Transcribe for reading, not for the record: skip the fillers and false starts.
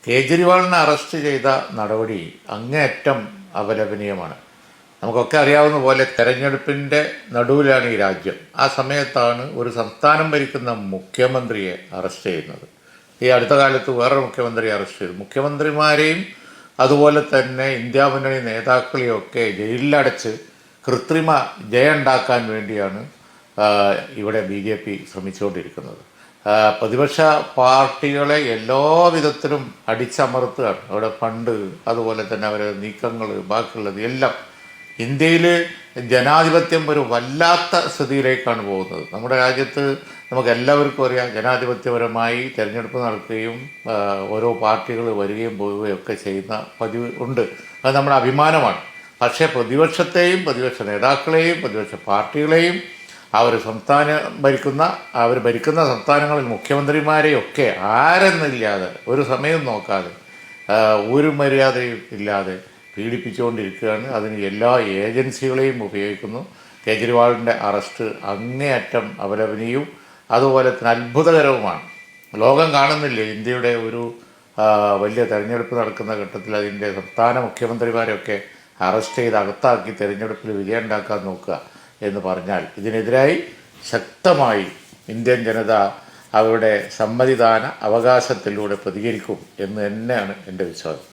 കേജ്രിവാളിനെ arrest ചെയ്ത നടപടി അങ്ങേയറ്റം അപലപനീയമാണ്. നമുക്കൊക്കെ അറിയാവുന്ന പോലെ തെരഞ്ഞെടുപ്പിൻ്റെ നടുവിലാണ് ഈ രാജ്യം. ആ സമയത്താണ് ഒരു സംസ്ഥാനം ഭരിക്കുന്ന മുഖ്യമന്ത്രിയെ അറസ്റ്റ് ചെയ്യുന്നത്. ഈ അടുത്ത കാലത്ത് വേറൊരു മുഖ്യമന്ത്രിയെ അറസ്റ്റ് ചെയ്തു. മുഖ്യമന്ത്രിമാരെയും അതുപോലെ തന്നെ ഇന്ത്യ മുന്നണി നേതാക്കളെയൊക്കെ ജയിലിലടച്ച് കൃത്രിമ ജയമുണ്ടാക്കാൻ വേണ്ടിയാണ് ഇവിടെ BJP ശ്രമിച്ചുകൊണ്ടിരിക്കുന്നത്. പ്രതിപക്ഷ പാർട്ടികളെ എല്ലാ വിധത്തിലും അടിച്ചമർത്തുകയാണ്. അവിടെ ഫണ്ട്, അതുപോലെ തന്നെ അവരെ നീക്കങ്ങൾ, ബാക്കിയുള്ളത് എല്ലാം. ഇന്ത്യയിൽ ജനാധിപത്യം ഒരു വല്ലാത്ത സ്ഥിതിയിലേക്കാണ് പോകുന്നത്. നമ്മുടെ രാജ്യത്ത് നമുക്ക് എല്ലാവർക്കും അറിയാം, ജനാധിപത്യപരമായി തിരഞ്ഞെടുപ്പ് നടക്കുകയും ഓരോ പാർട്ടികൾ വരികയും പോവുകയും ഒക്കെ ചെയ്യുന്ന പതിവ് ഉണ്ട്. അത് നമ്മുടെ അഭിമാനമാണ്. പക്ഷേ പ്രതിപക്ഷത്തെയും പ്രതിപക്ഷ നേതാക്കളെയും പ്രതിപക്ഷ പാർട്ടികളെയും അവർ ഭരിക്കുന്ന സംസ്ഥാനങ്ങളിൽ മുഖ്യമന്ത്രിമാരെയൊക്കെ ആരെന്നില്ലാതെ ഒരു സമയം നോക്കാതെ ഒരു മര്യാദയും ഇല്ലാതെ പീഡിപ്പിച്ചുകൊണ്ടിരിക്കുകയാണ്. അതിന് എല്ലാ ഏജൻസികളെയും ഉപയോഗിക്കുന്നു. കേജ്രിവാളിൻ്റെ അറസ്റ്റ് അങ്ങേയറ്റം അപലപനീയവും അതുപോലെ തന്നെ അത്ഭുതകരവുമാണ്. ലോകം കാണുന്നില്ലേ ഇന്ത്യയുടെ ഒരു വലിയ തെരഞ്ഞെടുപ്പ് നടക്കുന്ന ഘട്ടത്തിൽ അതിൻ്റെ സംസ്ഥാന മുഖ്യമന്ത്രിമാരെയൊക്കെ അറസ്റ്റ് ചെയ്ത് അകത്താക്കി തെരഞ്ഞെടുപ്പിൽ വിജയം ഉണ്ടാക്കാൻ നോക്കുക എന്ന് പറഞ്ഞാൽ ഇതിനെതിരായി ശക്തമായി ഇന്ത്യൻ ജനത അവരുടെ സമ്മതിദാന അവകാശത്തിലൂടെ പ്രതികരിക്കും എന്ന് തന്നെയാണ് എൻ്റെ വിശ്വാസം.